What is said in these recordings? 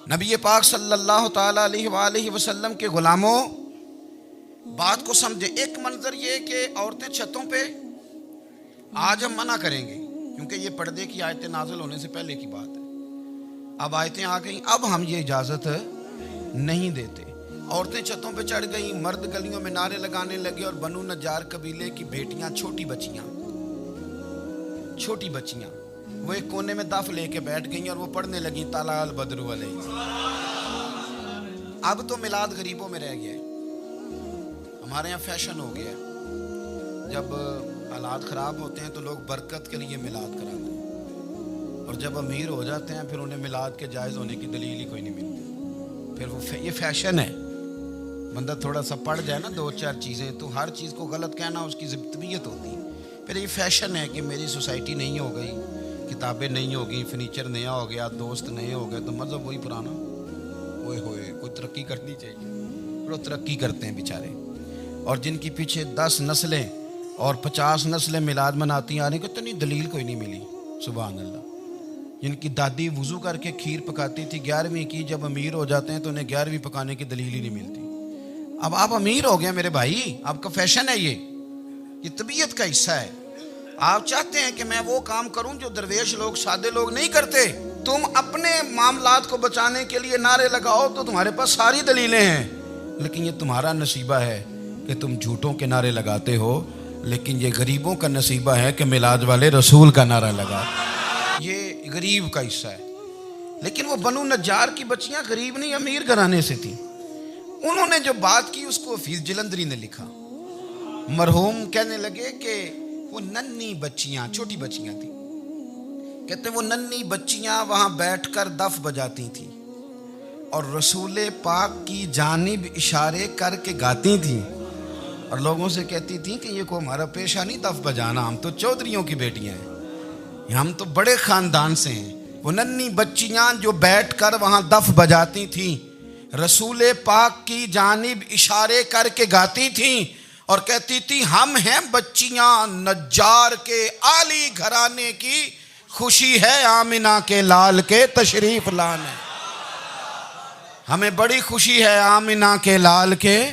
नबी पाक सल्लल्लाहु ताला अलैहि वसल्लम के गुलामों, बात को समझे। एक मंजर ये कि औरतें छतों पे, आज हम मना करेंगे क्योंकि ये पर्दे की आयतें नाज़िल होने से पहले की बात है। अब आयतें आ गई, अब हम ये इजाज़त नहीं देते। औरतें छतों पे चढ़ गई, मर्द गलियों में नारे लगाने लगे और बनु नज्जार कबीले की बेटियां, छोटी बच्चियां वो एक कोने में दफ लेके बैठ गई और वो पढ़ने लगी ताला अल बदरु अलैहि। अब तो मिलाद गरीबों में रह गया है। हमारे यहाँ फैशन हो गया है, जब हालात ख़राब होते हैं तो लोग बरकत के लिए मिलाद कराते हैं, और जब अमीर हो जाते हैं फिर उन्हें मिलाद के जायज़ होने की दलील ही कोई नहीं मिलती। फिर वो ये फैशन है। बंदा थोड़ा सा पढ़ जाए ना, दो चार चीज़ें, तो हर चीज़ को गलत कहना उसकी तबीयत होती है। फिर ये फैशन है कि मेरी सोसाइटी नहीं हो गई, किताबें नहीं होगी, फर्नीचर नया हो गया, दोस्त नए हो गए, तो मज़हब वही पुराना। ओए होए, कोई तरक्की करनी चाहिए। वो तरक्की करते हैं बेचारे, और जिनकी पीछे 10 नस्लें और 50 नस्लें मिलाद मनाती आ रही, को तो नहीं दलील कोई नहीं मिली। सुभान अल्लाह। जिनकी दादी वुज़ू करके खीर पकाती थी 11वीं की, जब अमीर हो जाते हैं तो उन्हें 11वीं पकाने की दलील ही नहीं मिलती। अब आप अमीर हो गए मेरे भाई, आपका फैशन है, ये तबीयत का हिस्सा है। आप चाहते हैं कि मैं वो काम करूं जो दरवेश लोग, सादे लोग नहीं करते। तुम अपने मामलात को बचाने के लिए नारे लगाओ तो तुम्हारे पास सारी दलीलें हैं, लेकिन ये तुम्हारा नसीबा है कि तुम झूठों के नारे लगाते हो। लेकिन ये गरीबों का नसीबा है कि मिलाद वाले रसूल का नारा लगा। ये गरीब का हिस्सा है। लेकिन वो बनु नज्जार की बच्चियां गरीब नहीं, अमीर घराने से थी। उन्होंने जो बात की उसको हफीज जलंधरी ने लिखा। मरहूम कहने लगे कि वो नन्ही बच्चियां, छोटी बच्चियां थी, कहते वो नन्ही बच्चियां वहां बैठकर दफ बजाती थी और रसूल पाक की जानिब इशारे करके गाती थी, और लोगों से कहती थी कि ये को हमारा पेशा नहीं दफ बजाना, हम तो चौधरियों की बेटियां हैं, हम तो बड़े खानदान से हैं। वो नन्ही बच्चियां जो बैठकर वहां दफ बजाती थी, रसूल पाक की जानिब इशारे करके गाती थी और कहती थी हम हैं बच्चियां नज्जार के आली घराने की, खुशी है आमिना के लाल के तशरीफ लाने। हमें बड़ी खुशी है आमिना के लाल के,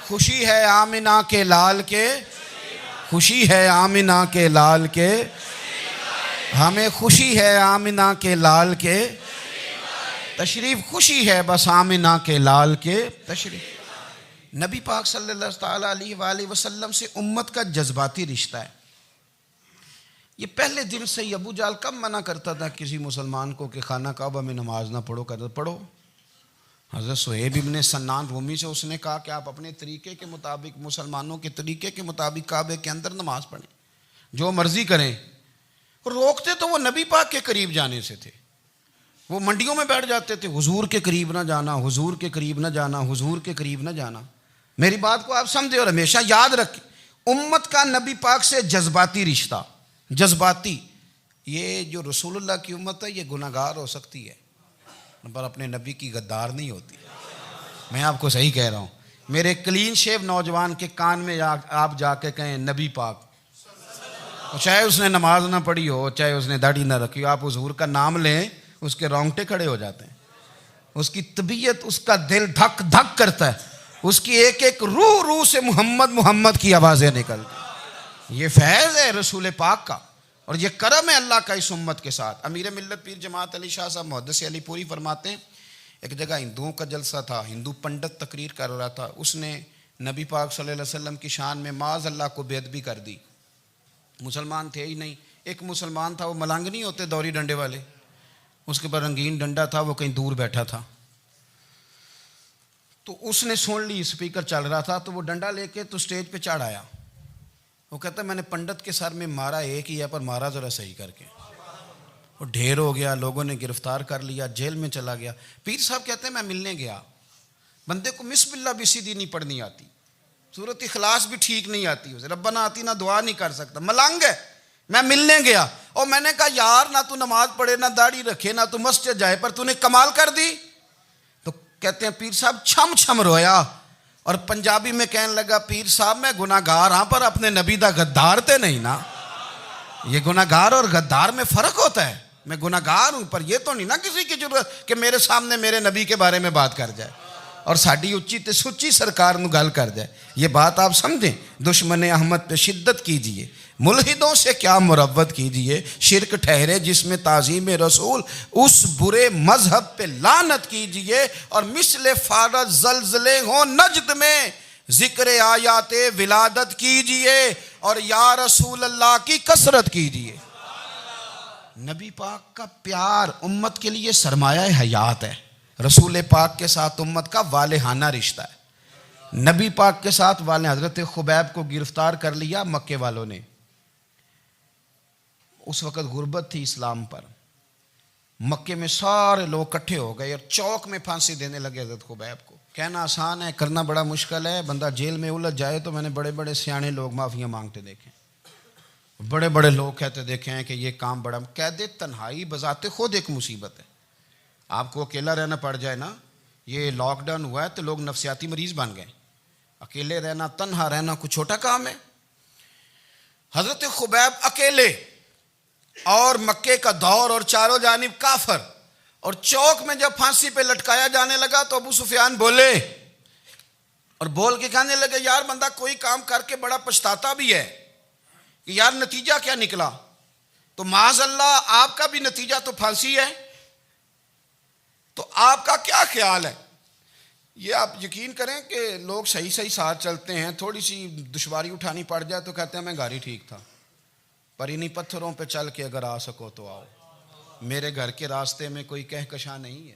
खुशी है आमिना के लाल के, खुशी है आमिना के लाल के, हमें खुशी है आमिना के लाल के तशरीफ, खुशी है बस आमिना के लाल के तशरीफ। नबी पाक सल्लल्लाहु अलैहि वसल्लम से उम्मत का जज्बाती रिश्ता है। ये पहले दिन से ही अबू जाल कब मना करता था किसी मुसलमान को कि खाना काबा में नमाज ना पढ़ो, कहता पढ़ो। हज़रत सुहैब इब्ने सन्नान रूमी से उसने कहा कि आप अपने तरीके के मुताबिक, मुसलमानों के तरीके के मुताबिक काबे के अंदर नमाज पढ़ें, जो मर्जी करें। रोकते तो वो नबी पाक के करीब जाने से थे। वो मंडियों में बैठ जाते थे, हुजूर के करीब ना जाना, हुजूर के करीब ना जाना, हुजूर के करीब ना जाना। मेरी बात को आप समझे और हमेशा याद रखें, उम्मत का नबी पाक से जज्बाती रिश्ता, जज्बाती। ये जो रसूलुल्लाह की उम्मत है ये गुनाहगार हो सकती है पर अपने नबी की गद्दार नहीं होती। मैं आपको सही कह रहा हूँ। मेरे क्लीन शेव नौजवान के कान में आप जाके कहें नबी पाक, चाहे उसने नमाज ना पढ़ी हो, चाहे उसने दाढ़ी ना रखी हो, आप हुजूर का नाम लें, उसके रोंगटे खड़े हो जाते हैं, उसकी तबीयत, उसका दिल धक धक करता है, उसकी एक एक रूह से मोहम्मद मोहम्मद की आवाज़ें निकलती। ये फैज़ है रसूल पाक का और ये करम है अल्लाह का इस उम्मत के साथ। अमीर मिल्लत पीर जमात अली शाह साहब मुहद्दिस अली पूरी फरमाते हैं, एक जगह हिंदुओं का जलसा था, हिंदू पंडित तकरीर कर रहा था, उसने नबी पाक सल्लल्लाहु अलैहि वसल्लम की शान में माज़ अल्लाह को बेअदबी कर दी। मुसलमान थे ही नहीं, एक मुसलमान था, वो मलंग नहीं होते दौरी डंडे वाले, उसके पर रंगीन डंडा था, वो कहीं दूर बैठा था, तो उसने सुन ली, स्पीकर चल रहा था, तो वो डंडा लेके तो स्टेज पे चढ़ आया। वो कहता मैंने पंडित के सर में मारा एक ही है, पर मारा ज़रा सही करके। वो ढेर हो गया, लोगों ने गिरफ्तार कर लिया, जेल में चला गया। पीर साहब कहते हैं मैं मिलने गया, बंदे को मिस्बिल्ला भी सीधी नहीं पढ़नी आती, सूरत इखलास भी ठीक नहीं आती, उसे रब्बना आती ना दुआ नहीं कर सकता, मलंग है। मैं मिलने गया और मैंने कहा यार ना तू नमाज पढ़े, ना दाढ़ी रखे, ना तू मस्जिद जाए, पर तूने कमाल कर दी। तो कहते हैं पीर साहब छम छम रोया और पंजाबी में कहने लगा पीर साहब मैं गुनाहगार हाँ, पर अपने नबी दा गद्दार ते नहीं ना। ये गुनाहगार और गद्दार में फ़र्क होता है। मैं गुनाहगार हूं, पर यह तो नहीं ना किसी की जरूरत कि मेरे सामने मेरे नबी के बारे में बात कर जाए और साड़ी उच्ची ते सुच्ची सरकार ਨੂੰ गल कर जाए। ये बात आप समझें। दुश्मन अहमद पे शिद्दत कीजिए, मुल्हिदों से क्या मुरव्वत कीजिए, शिरक ठहरे जिसमें ताज़ीम रसूल, उस बुरे मजहब पे लानत कीजिए, और मिसले फारज जलजले हो नजद में जिक्र आयाते विलादत कीजिए, और या रसूल अल्लाह की कसरत कीजिए। नबी पाक का प्यार उम्मत के लिए सरमाया हयात है। रसूल पाक के साथ उम्मत का वालेहाना रिश्ता है। नबी पाक के साथ वाले हजरत खुबैब को गिरफ्तार कर लिया मक्के वालों ने। उस वक़्त गुर्बत थी इस्लाम पर। मक्के में सारे लोग इकट्ठे हो गए और चौक में फांसी देने लगे हजरत खुबैब को। कहना आसान है, करना बड़ा मुश्किल है। बंदा जेल में उलझ जाए तो मैंने बड़े बड़े सियाने लोग माफ़ियाँ मांगते देखे, बड़े बड़े लोग कहते देखे हैं कि ये काम बड़ा। कैदे तन्हाई बजाते खुद एक मुसीबत है। आपको अकेला रहना पड़ जाए ना, ये लॉकडाउन हुआ है तो लोग नफसियाती मरीज बन गए। अकेले रहना, तन्हा रहना कुछ छोटा काम है। हजरत खुबैब अकेले, और मक्के का दौर, और चारों जानिब काफर, और चौक में जब फांसी पे लटकाया जाने लगा तो अबू सुफियान बोले और बोल के कहने लगे, यार बंदा कोई काम करके बड़ा पछताता भी है कि यार नतीजा क्या निकला। तो माज़अल्लाह आपका भी नतीजा तो फांसी है, तो आपका क्या ख्याल है। ये आप यकीन करें कि लोग सही सही साथ चलते हैं, थोड़ी सी दुश्वारी उठानी पड़ जाए तो कहते हैं मैं गाड़ी ठीक था, पर इन्हीं पत्थरों पे चल के अगर आ सको तो आओ। मेरे घर के रास्ते में कोई कहकशां नहीं है।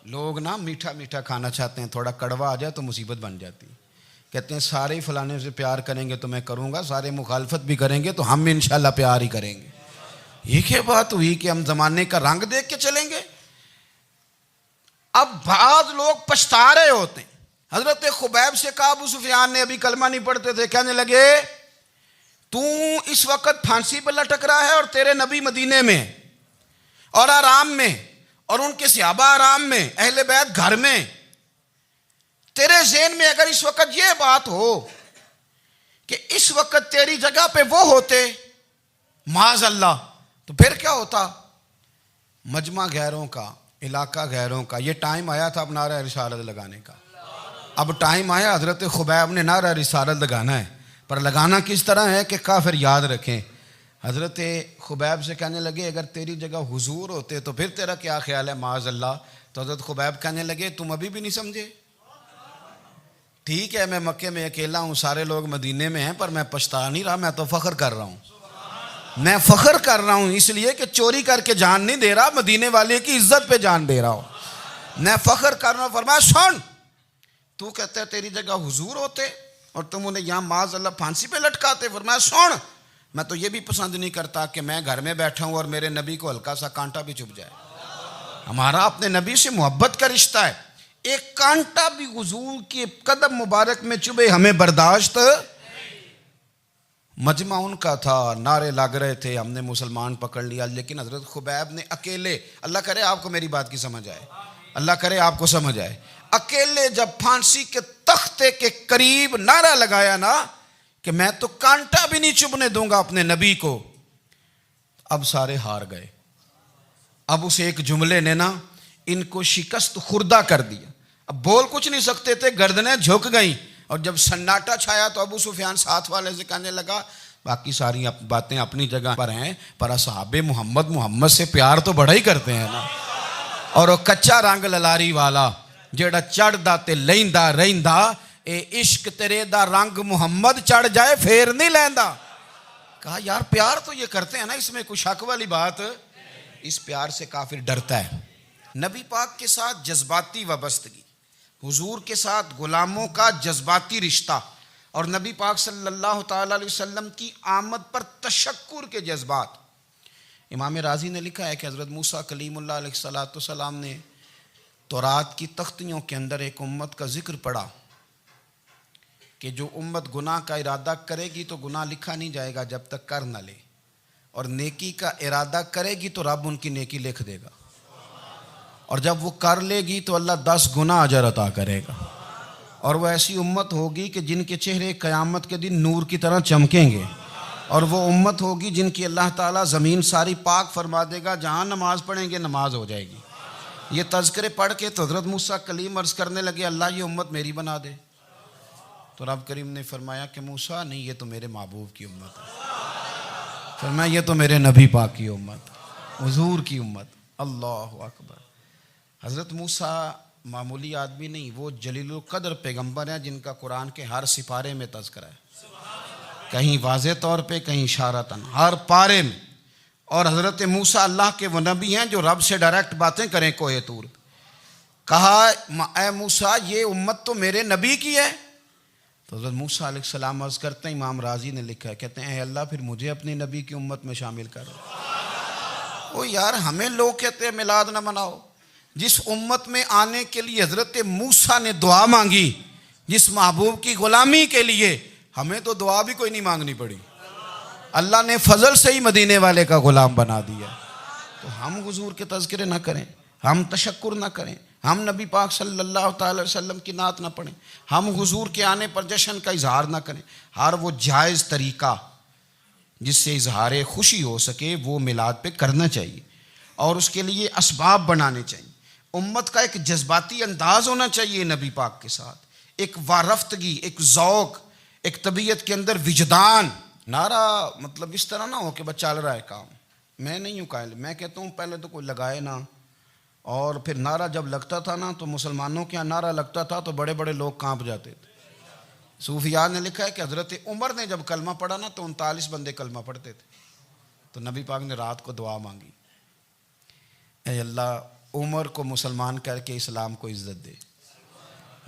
लोग ना मीठा मीठा खाना चाहते हैं, थोड़ा कड़वा आ जाए तो मुसीबत बन जाती है। कहते हैं सारे ही फलाने से प्यार करेंगे तो मैं करूँगा, सारे मुखालफत भी करेंगे तो हम इंशाल्लाह प्यार ही करेंगे। ये क्या बात हुई कि हम ज़माने का रंग देख के चलेंगे। अब बाद लोग पछता रहे होते हैं। हजरत खुबैब से कहा, अबू सुफियान ने अभी कलमा नहीं पढ़ते थे, कहने लगे तू इस वक्त फांसी पर लटक रहा है और तेरे नबी मदीने में और आराम में, और उनके सहाबा आराम में, अहले बैत घर में। तेरे ज़हन में अगर इस वक्त यह बात हो कि इस वक्त तेरी जगह पे वो होते माज़ अल्लाह, तो फिर क्या होता। मजमा गैरों का, इलाका गैरों का। ये टाइम आया था अब नारा रिसालत लगाने का। अब टाइम आया हजरत खुबैब ने नारा रिसालत लगाना है, पर लगाना किस तरह है कि काफिर याद रखें। हजरत खुबैब से कहने लगे अगर तेरी जगह हुजूर होते तो फिर तेरा क्या ख्याल है माज़ अल्लाह। तो हजरत खुबैब कहने लगे तुम अभी भी नहीं समझे। ठीक है मैं मक्के में अकेला हूँ, सारे लोग मदीने में हैं, पर मैं पछता नहीं रहा, मैं तो फ़ख्र कर रहा हूँ। मैं फ़ख्र कर रहा हूँ इसलिए कि चोरी करके जान नहीं दे रहा, मदीने वाले की इज्जत पे जान दे रहा हूँ। मैं फ़ख्र कर रहा हूँ। फरमाया सुन, तू कहता है तेरी जगह हुजूर होते और तुम उन्हें यहाँ माज़ अल्लाह फांसी पे लटकाते। फरमाया सुन, मैं तो ये भी पसंद नहीं करता कि मैं घर में बैठा हूँ और मेरे नबी को हल्का सा कांटा भी चुभ जाए। हमारा अपने नबी से मोहब्बत का रिश्ता है। एक कांटा भी हुजूर के कदम मुबारक में चुभे हमें बर्दाश्त। मजमा उनका था, नारे लग रहे थे, हमने मुसलमान पकड़ लिया। लेकिन हजरत खुबैब ने अकेले, अल्लाह करे आपको मेरी बात की समझ आए, अल्लाह करे आपको समझ आए, अकेले जब फांसी के तख्ते के करीब नारा लगाया ना कि मैं तो कांटा भी नहीं चुभने दूंगा अपने नबी को, अब सारे हार गए। अब उस एक जुमले ने ना इनको शिकस्त खुर्दा कर दिया। अब बोल कुछ नहीं सकते थे, गर्दनें झुक गई। और जब सन्नाटा छाया तो अबू सुफियान साथ वाले से कहने लगा बाकी सारी बातें अपनी जगह पर हैं, पर असहाबे मोहम्मद से प्यार तो बड़ा ही करते हैं ना। और वो कच्चा रंग ललारी वाला जेड़ा चढ़दा ते लैंदा रहिंदा, ए इश्क तेरे दा रंग मुहम्मद चढ़ जाए फेर नहीं लैंदा। कहा यार प्यार तो ये करते हैं ना, इसमें कुछ शक वाली बात। इस प्यार से काफिर डरता है। नबी पाक के साथ जज्बाती वाबस्तगी, हुजूर के साथ गुलामों का जज्बाती रिश्ता, और नबी पाक सल्लल्लाहु ताला अलैहि वसल्लम की आमद पर तशक्कुर के जज्बात। इमाम राजी ने लिखा है कि हज़रत मूसा कलीमुल्लाह अलैहिस्सलाम ने तौरात की तख्तियों के अंदर एक उम्मत का जिक्र पढ़ा कि जो उम्मत गुनाह का इरादा करेगी तो गुनाह लिखा नहीं जाएगा जब तक कर न ले, और नेकी का इरादा करेगी तो रब उनकी नेकी लिख देगा, और जब वो कर लेगी तो अल्लाह 10 गुना अजर अता करेगा। और वो ऐसी उम्मत होगी कि जिनके चेहरे क़यामत के दिन नूर की तरह चमकेंगे। और वो उम्मत होगी जिनकी अल्लाह ताला ज़मीन सारी पाक फरमा देगा, जहाँ नमाज पढ़ेंगे नमाज हो जाएगी। ये तज़किरे पढ़ के तो हज़रत मूसा कलीम अर्ज़ करने लगे, अल्लाह ये उम्मत मेरी बना दे। तो रब करीम ने फरमाया कि मूसा नहीं, ये तो मेरे महबूब की उम्मत है। फरमाया ये तो मेरे नबी पाक की उम्मत, हुजूर की उम्मत। अल्लाह अकबर। हज़रत मूसा मामूली आदमी नहीं, वो जलीलुल क़द्र पैगम्बर हैं जिनका कुरान के हर सिपारे में तज़किरा है, कहीं वाज़े तौर पे, कहीं इशारतन, हर पारे में। और हज़रत मूसा अल्लाह के वो नबी हैं जो रब से डायरेक्ट बातें करें कोहे तूर। कहा ए मूसा ये उम्मत तो मेरे नबी की है। तो हज़रत मूसा अलैहिस्सलाम अर्ज़ करते हैं, इमाम राजी ने लिखा है, कहते हैं अल्लाह फिर मुझे अपनी नबी की उम्मत में शामिल कर। ओ यार, हमें लोग कहते हैं मिलाद ना मनाओ। जिस उम्मत में आने के लिए हज़रत मूसा ने दुआ मांगी, जिस महबूब की गुलामी के लिए, हमें तो दुआ भी कोई नहीं मांगनी पड़ी, अल्लाह ने फजल से ही मदीने वाले का गुलाम बना दिया। तो हम हुजूर के तज़किरे ना करें, हम तशक्कुर ना करें, हम नबी पाक सल्लल्लाहु अलैहि वसल्लम की नात ना पढ़ें, हम हुजूर के आने पर जश्न का इजहार ना करें। हर वो जायज़ तरीका जिससे इजहार खुशी हो सके वो मिलाद पे करना चाहिए, और उसके लिए असबाब बनाने चाहिए। उम्मत का एक जज्बाती अंदाज होना चाहिए नबी पाक के साथ, एक वारफ्तगी, एक ज़ौक़, एक तबीयत के अंदर विजदान। नारा मतलब इस तरह ना हो कि बस चल रहा है काम, मैं नहीं हूँ कायल। मैं कहता हूँ पहले तो कोई लगाए ना, और फिर नारा जब लगता था ना तो मुसलमानों के यहाँ नारा लगता था तो बड़े बड़े लोग कांप जाते थे। सूफिया ने लिखा है कि हज़रत उमर ने जब कलमा पढ़ा ना तो 39 बंदे कलमा पढ़ते थे। तो नबी पाक ने रात को दुआ मांगी, ऐ अल्लाह उमर को मुसलमान करके इस्लाम को इज़्ज़त दे।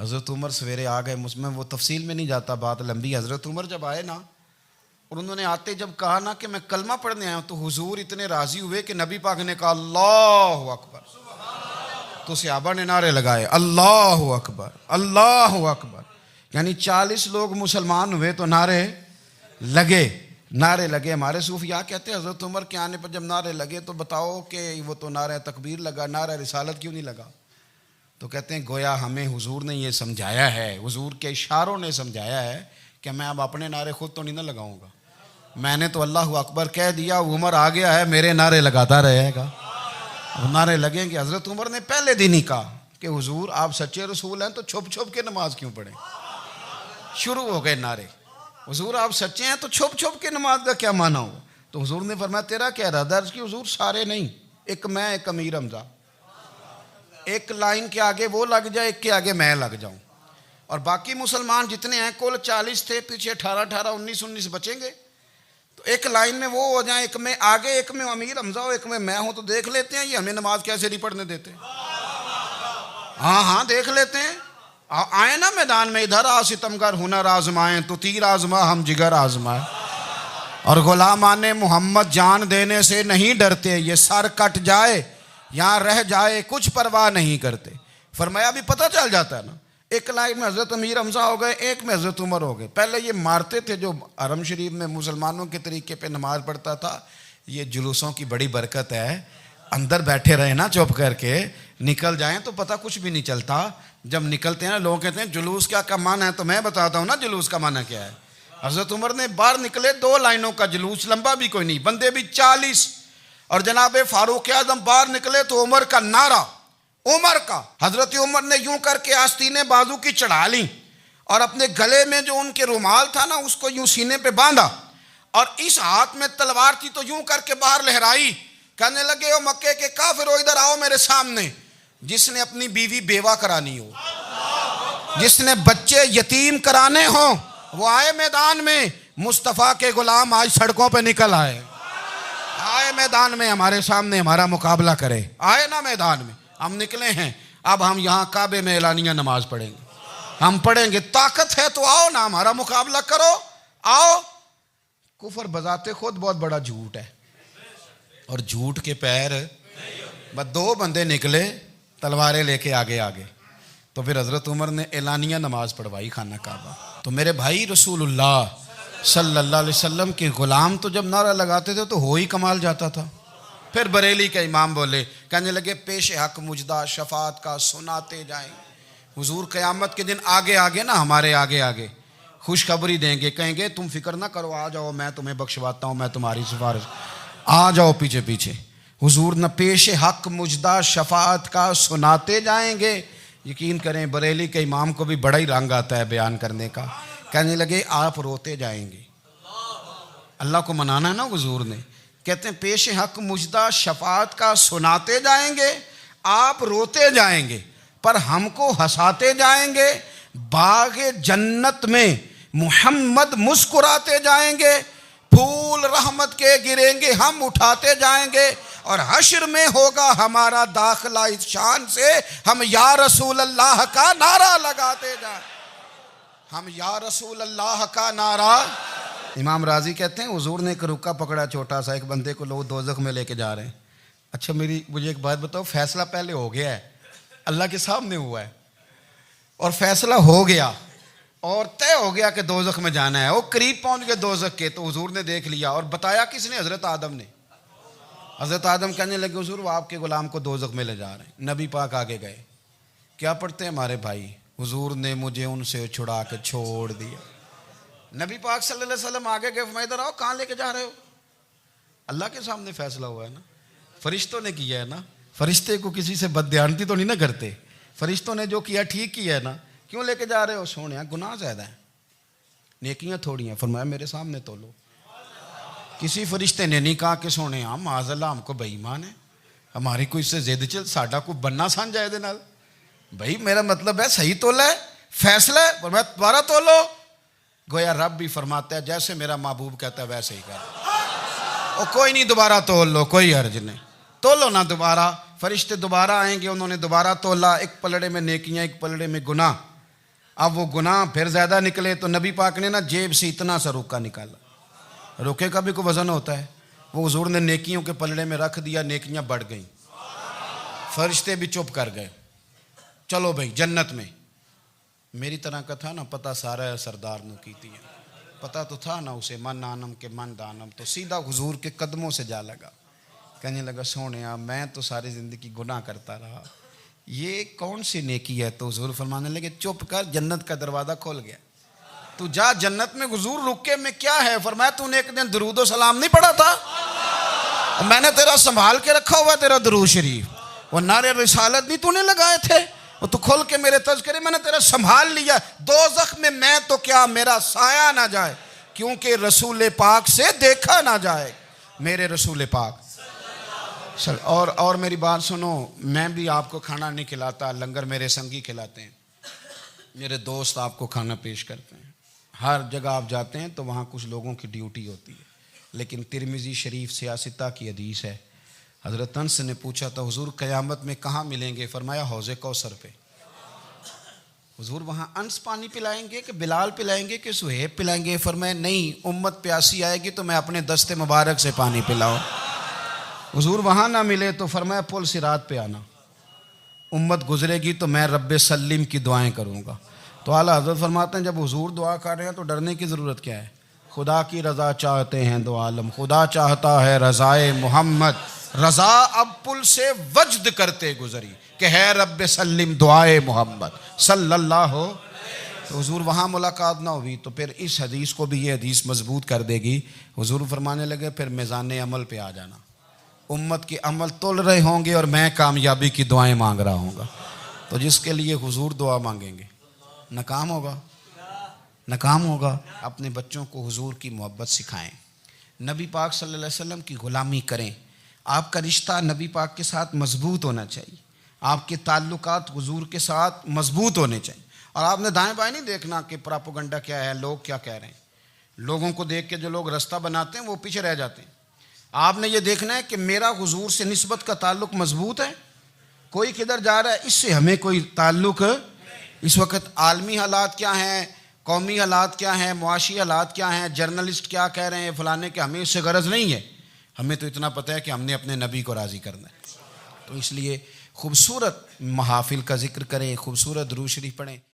हज़रत उमर सवेरे आ गए, मुझमें वो तफसील में नहीं जाता, बात लंबी। हज़रत उमर जब आए ना, और उन्होंने आते जब कहा ना कि मैं कलमा पढ़ने आया हूँ, तो हुजूर इतने राज़ी हुए कि नबी पाक ने कहा अल्लाह अकबर। तो सहाबा ने नारे लगाए अल्लाह अकबर अल्लाह अकबर, यानी 40 लोग मुसलमान हुए तो नारे लगे। हमारे सूफिया कहते हैं हज़रत उमर के आने पर जब नारे लगे तो बताओ कि वो तो नारा तकबीर लगा, नारा रिसालत क्यों नहीं लगा? तो कहते हैं गोया हमें हुजूर ने ये समझाया है, हुजूर के इशारों ने समझाया है कि मैं अब अपने नारे खुद तो नहीं ना लगाऊंगा, मैंने तो अल्लाह अकबर कह दिया, उमर आ गया है, मेरे नारे लगाता रहेगा। अब नारे लगेंगे। हज़रत उमर ने पहले दिन ही कहा कि हुजूर आप सच्चे रसूल हैं तो छुप छुप के नमाज क्यों पढ़ें? शुरू हो गए नारे, हुजूर आप सच्चे हैं तो छुप छुप के नमाज का क्या माना हो? तो हुजूर ने फरमाया तेरा क्या इरादा है? कि हुजूर सारे नहीं, एक मैं, एक अमीर हमजा, एक लाइन के आगे वो लग जाए, एक के आगे मैं लग जाऊं, और बाकी मुसलमान जितने हैं कुल 40 थे, पीछे 18 19 बचेंगे, तो एक लाइन में वो हो जाए, एक में आगे, एक में अमीर हमजा हो, एक में मैं हूं, तो देख लेते हैं ये हमें नमाज कैसे नहीं पढ़ने देते। हाँ देख लेते हैं, आए ना मैदान में, इधर आ सितमगर हुनर आजमाएं, तो तीर आजमा हम जिगर आजमाए, और गुलामाने मोहम्मद जान देने से नहीं डरते, ये सर कट जाए यहाँ रह जाए कुछ परवाह नहीं करते। फरमाया भी पता चल जाता है ना, एक लाइन में हज़रत अमीर हमजा हो गए, एक में हज़रत उमर हो गए। पहले ये मारते थे, जो हरम शरीफ में मुसलमानों के तरीके पे नमाज पढ़ता था, ये जुलूसों की बड़ी बरकत है, अंदर बैठे रहे ना चुप करके, निकल जाएं तो पता कुछ भी नहीं चलता। जब निकलते हैं ना लोग कहते हैं जुलूस क्या माना है, तो मैं बताता हूँ ना जुलूस का माना क्या है। हज़रत उमर ने बाहर निकले, 2 लाइनों का जुलूस, लंबा भी कोई नहीं, बंदे भी 40, और जनाब फारूक आजम बाहर निकले तो उमर का नारा, उमर का। हजरत उमर ने यूं करके आस्तीने बाजू की चढ़ा ली, और अपने गले में जो उनके रुमाल था ना उसको यूं सीने पे बांधा, और इस हाथ में तलवार थी तो यूं करके बाहर लहराई, कहने लगे ओ मक्के के काफिरो इधर आओ मेरे सामने। जिसने अपनी बीवी बेवा करानी हो, जिसने बच्चे यतीम कराने हो, वो आए मैदान में। मुस्तफ़ा के गुलाम आज सड़कों पे निकल आए मैदान में, हमारे सामने हमारा मुकाबला करे। आए ना मैदान में, हम निकले हैं। अब हम यहाँ काबे में एलानिया नमाज पढ़ेंगे, हम पढ़ेंगे, ताकत है तो आओ ना हमारा मुकाबला करो, आओ। कुफर बजाते खुद बहुत बड़ा झूठ है, और झूठ के पैर बस 2 बंदे निकले तलवारें लेके आगे, तो फिर हज़रत उमर ने एलानिया नमाज पढ़वाई खाना काबा। तो मेरे भाई रसूलुल्लाह सल्लल्लाहु अलैहि वसल्लम के गुलाम तो जब नारा लगाते थे तो हो ही कमाल जाता था। फिर बरेली के इमाम बोले, कहने लगे पेश हक मुजदा शफात का सुनाते जाएं। हुजूर क़यामत के दिन आगे ना हमारे आगे खुशखबरी देंगे, कहेंगे तुम फिक्र ना करो, आ जाओ मैं तुम्हें बख्शवाता हूँ, मैं तुम्हारी सिफारिश, आ जाओ पीछे पीछे। हुजूर न पेश हक मुजदा शफाअत का सुनाते जाएंगे। यकीन करें बरेली के इमाम को भी बड़ा ही रंग आता है बयान करने का। कहने लगे आप रोते जाएंगे, अल्लाह को मनाना है ना हुजूर ने। कहते हैं पेश हक मुजदा शफाअत का सुनाते जाएंगे, आप रोते जाएंगे पर हमको हंसाते जाएंगे। बागे जन्नत में मुहम्मद मुस्कुराते जाएंगे, फूल रहमत के गिरेंगे हम उठाते जाएंगे, और हश्र में होगा हमारा दाखिला इस शान से हम या रसूल अल्लाह का नारा लगाते जाएं, हम या रसूल अल्लाह का नारा। इमाम राजी कहते हैं हुजूर ने एक रुका पकड़ा छोटा सा, एक बंदे को लोग दोज़ख में लेके जा रहे हैं। अच्छा मुझे एक बात बताओ, फैसला पहले हो गया है, अल्लाह के सामने हुआ है और फैसला हो गया और तय हो गया कि दोज़ख में जाना है। वो करीब पहुंच गए दोज़ख के, तो हुजूर ने देख लिया। और बताया किसने? हज़रत आदम ने। हज़रत आदम कहने लगे हुजूर वो आपके गुलाम को दोज़ख में ले जा रहे हैं। नबी पाक आगे गए, क्या पढ़ते हैं हमारे भाई? हुजूर ने मुझे उनसे छुड़ा के छोड़ दिया। नबी पाक सल्लल्लाहु अलैहि वसल्लम आगे गए, फरमाया इधर आओ, कहाँ लेके जा रहे हो? अल्लाह के सामने फैसला हुआ है ना, फरिश्तों ने किया है ना। फरिश्ते को किसी से बददियानती तो नहीं ना करते, फरिश्तों ने जो किया ठीक किया है ना। क्यों लेके जा रहे हो? सोने गुनाह ज़्यादा है, नेकियां थोड़ी हैं। फरमाया मेरे सामने तोलो। किसी फरिश्ते ने नहीं कहा कि सोने हम माज़अल्लाह हमको बेईमान है, हमारी कोई इससे जिद चल साडा को बनना सन जाए दे नाल। भाई मेरा मतलब है सही तोला है, फैसला है, फरमाया दोबारा तोलो। गोया रब भी फरमाता है जैसे मेरा महबूब कहता है वैसे ही कर। और कोई नहीं, दोबारा तोल लो, कोई हर्ज नहीं, तोलो ना दोबारा। फरिश्ते दोबारा आएंगे, उन्होंने दोबारा तोला, एक पलड़े में नेकियां एक पलड़े में गुनाह। अब वो गुनाह फिर ज़्यादा निकले तो नबी पाक ने ना जेब से इतना सा रुका निकाला। रुके का भी कोई वज़न होता है, वो हुजूर ने नेकियों के पलड़े में रख दिया, नेकियां बढ़ गई। फरिश्ते भी चुप कर गए, चलो भाई जन्नत में। मेरी तरह का था ना, पता सारा है सरदार ने की थी, पता तो था ना उसे, मन आनम के मन दानम। तो सीधा हुजूर के कदमों से जा लगा, कहने लगा सोने मैं तो सारी ज़िंदगी गुनाह करता रहा, ये कौन सी नेकी है? तो हुजूर फरमाने लगे चुप कर, जन्नत का दरवाज़ा खोल गया, तू जा जन्नत में। हुजूर रुके में क्या है? फरमाया तूने एक दिन दरूद व सलाम नहीं पढ़ा था, मैंने तेरा संभाल के रखा हुआ तेरा दरूद शरीफ, वो नारे रिसालत नहीं तूने लगाए थे, वो तू खोल के मेरे तज़किरे मैंने तेरा संभाल लिया। दोज़ख में मैं तो क्या मेरा साया ना जाए, क्योंकि रसूल पाक से देखा ना जाए, मेरे रसूल पाक। और मेरी बात सुनो, मैं भी आपको खाना नहीं खिलाता, लंगर मेरे संगी खिलाते हैं, मेरे दोस्त आपको खाना पेश करते हैं। हर जगह आप जाते हैं तो वहाँ कुछ लोगों की ड्यूटी होती है। लेकिन तिरमिज़ी शरीफ सियासता की हदीस है, हज़रत अनस ने पूछा था हुजूर क़यामत में कहाँ मिलेंगे? फरमाया हौज़े कौसर पे। हुजूर वहाँ अनस पानी पिलाएंगे कि बिलाल पिलाएंगे कि सुहेब पिलाएंगे? फरमाया नहीं, उम्मत प्यासी आएगी तो मैं अपने दस्ते मुबारक से पानी पिलाऊँ। हुजूर वहाँ ना मिले तो फरमाया पुल सिरात पे आना, उम्मत गुजरेगी तो मैं रब्बे सल्लिम की दुआएं करूँगा। तो आला हज़रत फरमाते हैं जब हुजूर दुआ कर रहे हैं तो डरने की ज़रूरत क्या है? खुदा की रज़ा चाहते हैं दो आलम, खुदा चाहता है रज़ाए मोहम्मद, रज़ा अब पुल से वज्द करते गुजरी कि है रब्बे सल्लिम दुआए मोहम्मद सल्लल्लाहु। तो हुजूर वहाँ मुलाकात ना हुई तो फिर इस हदीस को भी ये हदीस मजबूत कर देगी। हुजूर फरमाने लगे फिर मिज़ान अमल पे आ जाना, उम्मत के अमल तोल रहे होंगे और मैं कामयाबी की दुआएं मांग रहा हूँगा। तो जिसके लिए हुजूर दुआ मांगेंगे नाकाम होगा, नाकाम होगा। अपने बच्चों को हुजूर की मोहब्बत सिखाएं, नबी पाक सल्लल्लाहु अलैहि वसल्लम की ग़ुलामी करें। आपका रिश्ता नबी पाक के साथ मजबूत होना चाहिए, आपके ताल्लुकात हुजूर के साथ मजबूत होने चाहिए। और आपने दाएं बाएं नहीं देखना कि प्रोपेगेंडा क्या है, लोग क्या कह रहे हैं। लोगों को देख के जो लोग रास्ता बनाते हैं वो पीछे रह जाते हैं। आपने ये देखना है कि मेरा हुजूर से निस्बत का ताल्लुक मजबूत है, कोई किधर जा रहा है इससे हमें कोई ताल्लुक। इस वक्त आलमी हालात क्या हैं, कौमी हालात क्या हैं, मुआशी हालात क्या हैं, जर्नलिस्ट क्या कह रहे हैं फलाने के, हमें इससे गरज नहीं है। हमें तो इतना पता है कि हमने अपने नबी को राज़ी करना है। तो इसलिए खूबसूरत महाफिल का जिक्र करें, खूबसूरत दुरूद शरीफ पढ़ें।